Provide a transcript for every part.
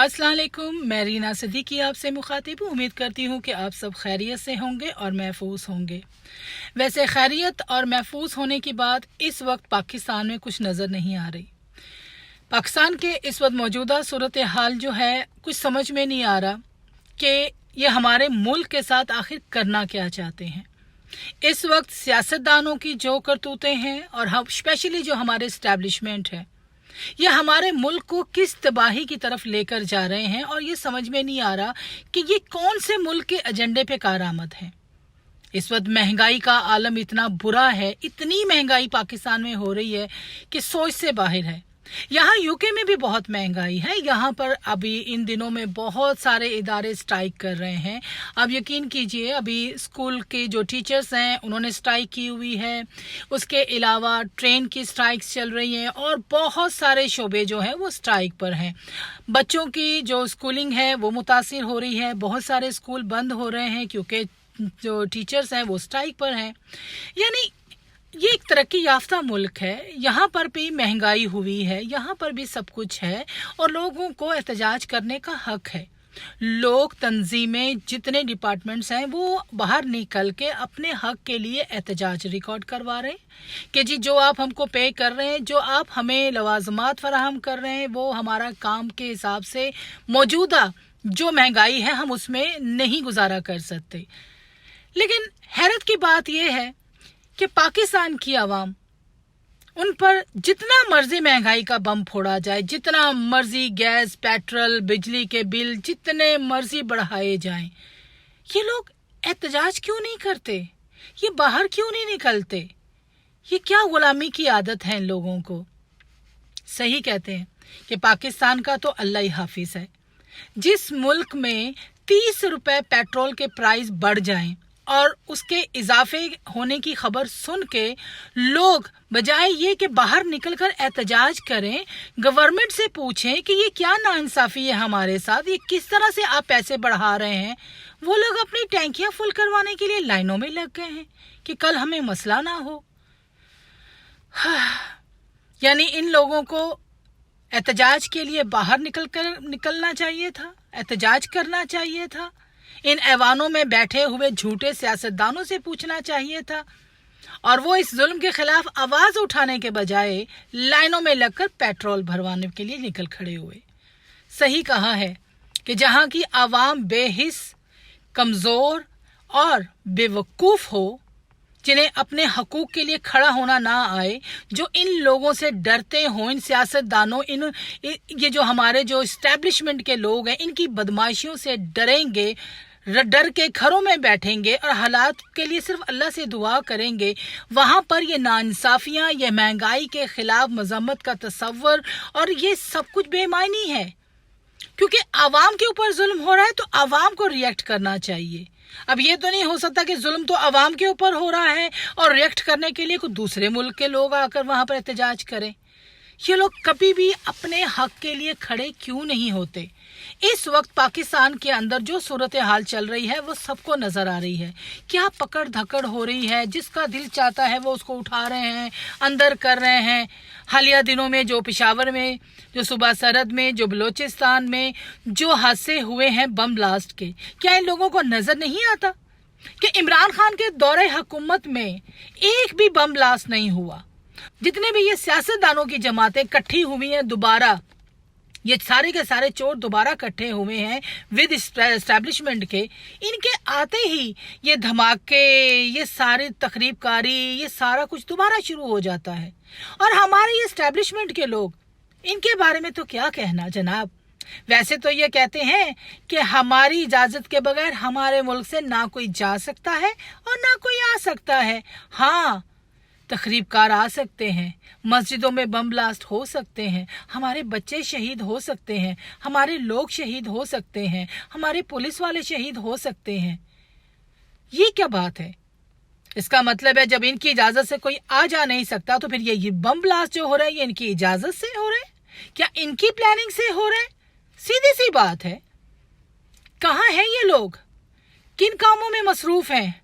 अस्सलाम वालेकुम, मैं रीना सिद्दीकी आपसे मुखातिब हूँ। उम्मीद करती हूँ कि आप सब खैरियत से होंगे और महफूज होंगे। वैसे खैरियत और महफूज होने की बात इस वक्त पाकिस्तान में कुछ नज़र नहीं आ रही। पाकिस्तान के इस वक्त मौजूदा सूरत हाल जो है कुछ समझ में नहीं आ रहा कि ये हमारे मुल्क के साथ आखिर करना क्या चाहते हैं। इस वक्त सियासतदानों की जो करतूतें हैं और हम स्पेशली जो हमारे इस्टेब्लिशमेंट है, ये हमारे मुल्क को किस तबाही की तरफ लेकर जा रहे हैं और ये समझ में नहीं आ रहा कि ये कौन से मुल्क के एजेंडे पे कारआमद है। इस वक्त महंगाई का आलम इतना बुरा है, इतनी महंगाई पाकिस्तान में हो रही है कि सोच से बाहर है। यहाँ यूके में भी बहुत महंगाई है। यहाँ पर अभी इन दिनों में बहुत सारे इदारे स्ट्राइक कर रहे हैं। अब यकीन कीजिए, अभी स्कूल के जो टीचर्स हैं उन्होंने स्ट्राइक की हुई है। उसके अलावा ट्रेन की स्ट्राइक्स चल रही हैं और बहुत सारे शोबे जो हैं वो स्ट्राइक पर हैं। बच्चों की जो स्कूलिंग है वो मुतासिर हो रही है। बहुत सारे स्कूल बंद हो रहे हैं क्योंकि जो टीचर्स हैं वो स्ट्राइक पर हैं। यानी ये एक तरक्की याफ्ता मुल्क है, यहाँ पर भी महंगाई हुई है, यहाँ पर भी सब कुछ है और लोगों को एहतजाज करने का हक है। लोग, तंजीमें, जितने डिपार्टमेंट्स हैं वो बाहर निकल के अपने हक के लिए एहतजाज रिकॉर्ड करवा रहे हैं कि जी जो आप हमको पे कर रहे हैं, जो आप हमें लवाजमात फराहम कर रहे हैं, वो हमारा काम के हिसाब से मौजूदा जो महंगाई है हम उसमें नहीं गुजारा कर सकते। लेकिन हैरत की बात यह है कि पाकिस्तान की आवाम, उन पर जितना मर्जी महंगाई का बम फोड़ा जाए, जितना मर्जी गैस, पेट्रोल, बिजली के बिल जितने मर्जी बढ़ाए जाएं, ये लोग एहतजाज क्यों नहीं करते? ये बाहर क्यों नहीं निकलते? ये क्या गुलामी की आदत है इन लोगों को? सही कहते हैं कि पाकिस्तान का तो अल्लाह ही हाफिज है। जिस मुल्क में 30 रुपए पेट्रोल के प्राइस बढ़ जाएं और उसके इजाफे होने की खबर सुन के लोग बजाय ये कि बाहर निकलकर एहतजाज करें, गवर्नमेंट से पूछें कि ये क्या नाइंसाफी है हमारे साथ, ये किस तरह से आप पैसे बढ़ा रहे हैं, वो लोग अपनी टैंकियां फुल करवाने के लिए लाइनों में लग गए हैं कि कल हमें मसला ना हो। यानी इन लोगों को एहतजाज के लिए बाहर निकलना चाहिए था, एहतजाज करना चाहिए था। इन ऐवानों में बैठे हुए झूठे सियासतदानों से पूछना चाहिए था और वो इस जुल्म के खिलाफ आवाज उठाने के बजाय लाइनों में लगकर पेट्रोल भरवाने के लिए निकल खड़े हुए। सही कहा है कि जहां की आवाम बेहिस, कमजोर और बेवकूफ हो, जिन्हें अपने हकूक के लिए खड़ा होना ना आए, जो इन लोगों से डरते हों, इन सियासतदानों, ये जो हमारे जो इस्टेब्लिशमेंट के लोग हैं, इनकी बदमाशियों से डरेंगे, डर के घरों में बैठेंगे और हालात के लिए सिर्फ अल्लाह से दुआ करेंगे, वहां पर ये नाइंसाफियां, ये महंगाई के खिलाफ मजम्मत का तसव्वुर और ये सब कुछ बेमायनी है। क्योंकि आवाम के ऊपर जुल्म हो रहा है तो आवाम को रिएक्ट करना चाहिए। अब ये तो नहीं हो सकता कि जुल्म तो आवाम के ऊपर हो रहा है और रिएक्ट करने के लिए कोई दूसरे मुल्क के लोग आकर वहां पर एहतजाज करें। ये लोग कभी भी अपने हक के लिए खड़े क्यों नहीं होते? इस वक्त पाकिस्तान के अंदर जो सूरत हाल चल रही है वो सबको नजर आ रही है। क्या पकड़ धकड़ हो रही है, जिसका दिल चाहता है वो उसको उठा रहे हैं, अंदर कर रहे हैं। हालिया दिनों में जो पेशावर में, जो सूबा सरहद में, जो बलोचिस्तान में जो हादसे हुए हैं बम ब्लास्ट के, क्या इन लोगों को नजर नहीं आता कि इमरान खान के दौरे हुकूमत में एक भी बम ब्लास्ट नहीं हुआ? जितने भी ये सियासतदानों की जमातें इकट्ठी हुई हैं, दोबारा ये सारे के सारे चोर दोबारा इकट्ठे हुए हैं विद एस्टैब्लिशमेंट के, इनके आते ही ये धमाके, ये सारी तखरीबकारी, ये सारा कुछ दोबारा शुरू हो जाता है। और हमारे ये एस्टैब्लिशमेंट के लोग, इनके बारे में तो क्या कहना जनाब। वैसे तो ये कहते हैं कि हमारी इजाजत के बगैर हमारे मुल्क से ना कोई जा सकता है और ना कोई आ सकता है। हाँ, तखरीबकार आ सकते हैं, मस्जिदों में बम ब्लास्ट हो सकते हैं, हमारे बच्चे शहीद हो सकते हैं, हमारे लोग शहीद हो सकते हैं, हमारे पुलिस वाले शहीद हो सकते हैं। ये क्या बात है? इसका मतलब है जब इनकी इजाजत से कोई आ जा नहीं सकता तो फिर ये बम ब्लास्ट जो हो रहा है ये इनकी इजाजत से हो रहा है? क्या इनकी प्लानिंग से हो रहा है? सीधी सी बात है। कहाँ हैं ये लोग? किन कामों में मसरूफ हैं?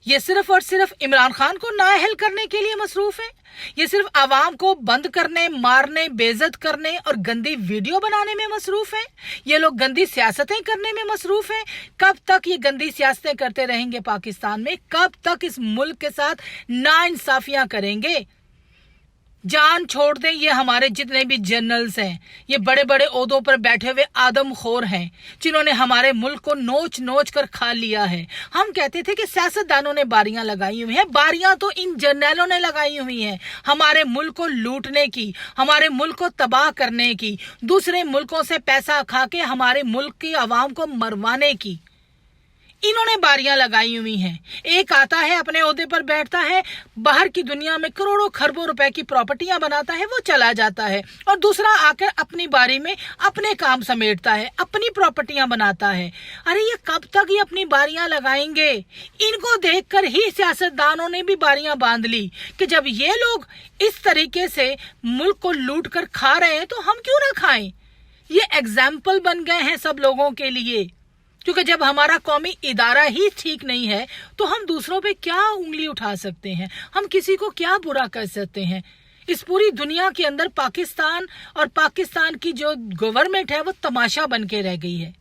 ये सिर्फ और सिर्फ इमरान खान को नाअहल करने के लिए मसरूफ है। ये सिर्फ आवाम को बंद करने, मारने, बेइज्जत करने और गंदी वीडियो बनाने में मसरूफ है। ये लोग गंदी सियासतें करने में मसरूफ हैं। कब तक ये गंदी सियासतें करते रहेंगे पाकिस्तान में? कब तक इस मुल्क के साथ नाइंसाफियां करेंगे? जान छोड़ दें ये हमारे जितने भी जनरल्स हैं, ये बड़े बड़े ओहदों पर बैठे हुए आदमखोर हैं जिन्होंने हमारे मुल्क को नोच नोच कर खा लिया है। हम कहते थे कि सियासतदानों ने बारियां लगाई हुई हैं, बारियां तो इन जर्नैलों ने लगाई हुई हैं हमारे मुल्क को लूटने की, हमारे मुल्क को तबाह करने की, दूसरे मुल्कों से पैसा खा के हमारे मुल्क की आवाम को मरवाने की। इन्होंने बारियां लगाई हुई हैं। एक आता है, अपने ओहदे पर बैठता है, बाहर की दुनिया में करोड़ों खरबों रुपए की प्रॉपर्टियां बनाता है, वो चला जाता है, और दूसरा आकर अपनी बारी में अपने काम समेटता है, अपनी प्रॉपर्टियां बनाता है। अरे ये कब तक ये अपनी बारियां लगाएंगे? इनको देखकर ही सियासतदानों ने भी बारियां बांध ली कि जब ये लोग इस तरीके से मुल्क को लूट कर खा रहे हैं तो हम क्यों ना खाएं। ये एग्जाम्पल बन गए हैं सब लोगों के लिए, क्योंकि जब हमारा कौमी इदारा ही ठीक नहीं है तो हम दूसरों पे क्या उंगली उठा सकते हैं, हम किसी को क्या बुरा कर सकते हैं। इस पूरी दुनिया के अंदर पाकिस्तान और पाकिस्तान की जो गवर्नमेंट है वो तमाशा बन के रह गई है।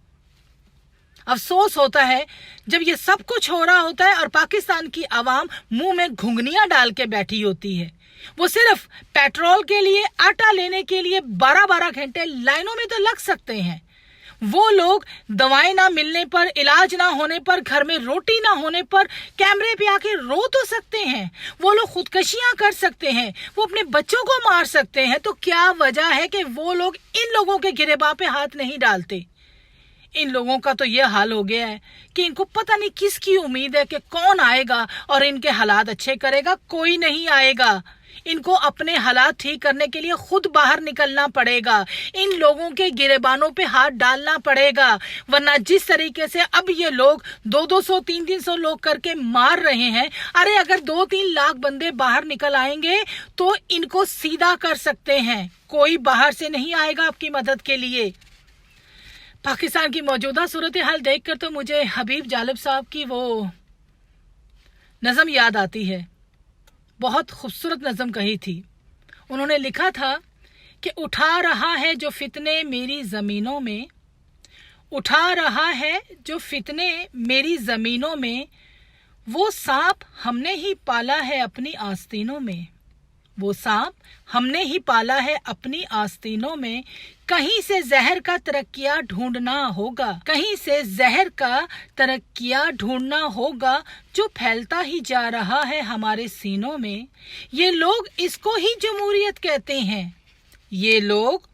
अफसोस होता है जब ये सब कुछ हो रहा होता है और पाकिस्तान की आवाम मुंह में घुंघनियां डाल के बैठी होती है। वो सिर्फ पेट्रोल के लिए, आटा लेने के लिए 12-12 घंटे लाइनों में तो लग सकते हैं। वो लोग दवाएं ना मिलने पर, इलाज ना होने पर, घर में रोटी ना होने पर कैमरे पे आके रो तो सकते हैं, वो लोग खुदकशियां कर सकते हैं, वो अपने बच्चों को मार सकते हैं। तो क्या वजह है कि वो लोग इन लोगों के गिरेबां पे हाथ नहीं डालते? इन लोगों का तो ये हाल हो गया है कि इनको पता नहीं किसकी उम्मीद है कि कौन आएगा और इनके हालात अच्छे करेगा। कोई नहीं आएगा। इनको अपने हालात ठीक करने के लिए खुद बाहर निकलना पड़ेगा, इन लोगों के गिरेबानों पे हाथ डालना पड़ेगा, वरना जिस तरीके से अब ये लोग 200-200, 300-300 लोग करके मार रहे हैं, अरे अगर 2-3 लाख बंदे बाहर निकल आएंगे तो इनको सीधा कर सकते हैं। कोई बाहर से नहीं आएगा आपकी मदद के लिए। पाकिस्तान की मौजूदा सूरत हाल देखकर तो मुझे हबीब जालिब साहब की वो नज़म याद आती है। बहुत खूबसूरत नज़म कही थी। उन्होंने लिखा था कि उठा रहा है जो फितने मेरी ज़मीनों में, उठा रहा है जो फितने मेरी ज़मीनों में, वो सांप हमने ही पाला है अपनी आस्तीनों में, वो सांप हमने ही पाला है अपनी आस्तीनों में। कहीं से जहर का तरक्किया ढूंढना होगा, कहीं से जहर का तरक्किया ढूंढना होगा, जो फैलता ही जा रहा है हमारे सीनों में। ये लोग इसको ही जमहूरियत कहते हैं, ये लोग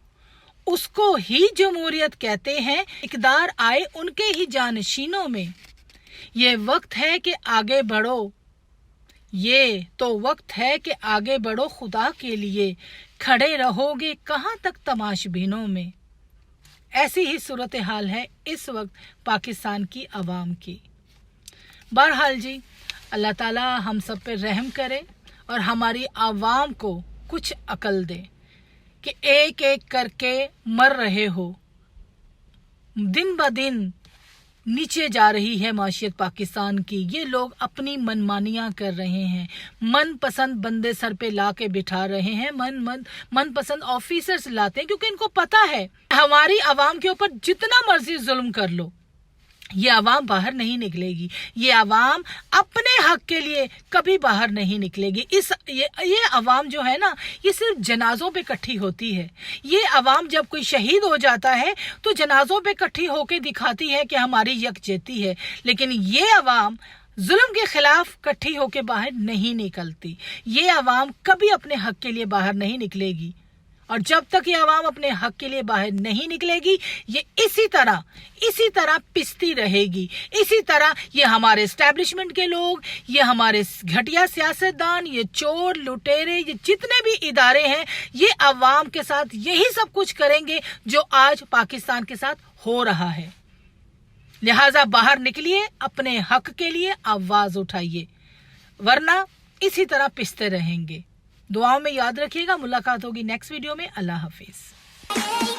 उसको ही जमहूरियत कहते हैं। इक़दार आए उनके ही जानशीनों में। ये वक्त है कि आगे बढ़ो, ये तो वक्त है कि आगे बढ़ो खुदा के लिए, खड़े रहोगे कहाँ तक तमाशबीनों में। ऐसी ही सूरत हाल है इस वक्त पाकिस्तान की आवाम की। बहरहाल जी, अल्लाह ताला हम सब पे रहम करे और हमारी आवाम को कुछ अकल दे कि एक एक करके मर रहे हो। दिन ब दिन नीचे जा रही है माशियत पाकिस्तान की। ये लोग अपनी मनमानियां कर रहे हैं, मनपसंद बंदे सर पे ला के बिठा रहे हैं, मनपसंद ऑफिसर्स लाते हैं, क्योंकि इनको पता है हमारी आवाम के ऊपर जितना मर्जी जुल्म कर लो ये आवाम बाहर नहीं निकलेगी। ये आवाम अपने हक के लिए कभी बाहर नहीं निकलेगी। ये आवाम जो है ना, ये सिर्फ जनाजों पे इकट्ठी होती है। ये आवाम जब कोई शहीद हो जाता है तो जनाजों पे इकट्ठी होके दिखाती है कि हमारी यकजहती है, लेकिन ये आवाम जुल्म के खिलाफ इकट्ठी होके बाहर नहीं निकलती। ये आवाम कभी अपने हक के लिए बाहर नहीं निकलेगी, और जब तक ये आवाम अपने हक के लिए बाहर नहीं निकलेगी ये इसी तरह पिसती रहेगी। इसी तरह ये हमारे एस्टैब्लिशमेंट के लोग, ये हमारे घटिया सियासतदान, ये चोर लुटेरे, ये जितने भी इदारे हैं, ये आवाम के साथ यही सब कुछ करेंगे जो आज पाकिस्तान के साथ हो रहा है। लिहाजा बाहर निकलिए, अपने हक के लिए आवाज उठाइए, वरना इसी तरह पिसते रहेंगे। दुआओं में याद रखिएगा। मुलाकात होगी नेक्स्ट वीडियो में। अल्लाह हाफिज।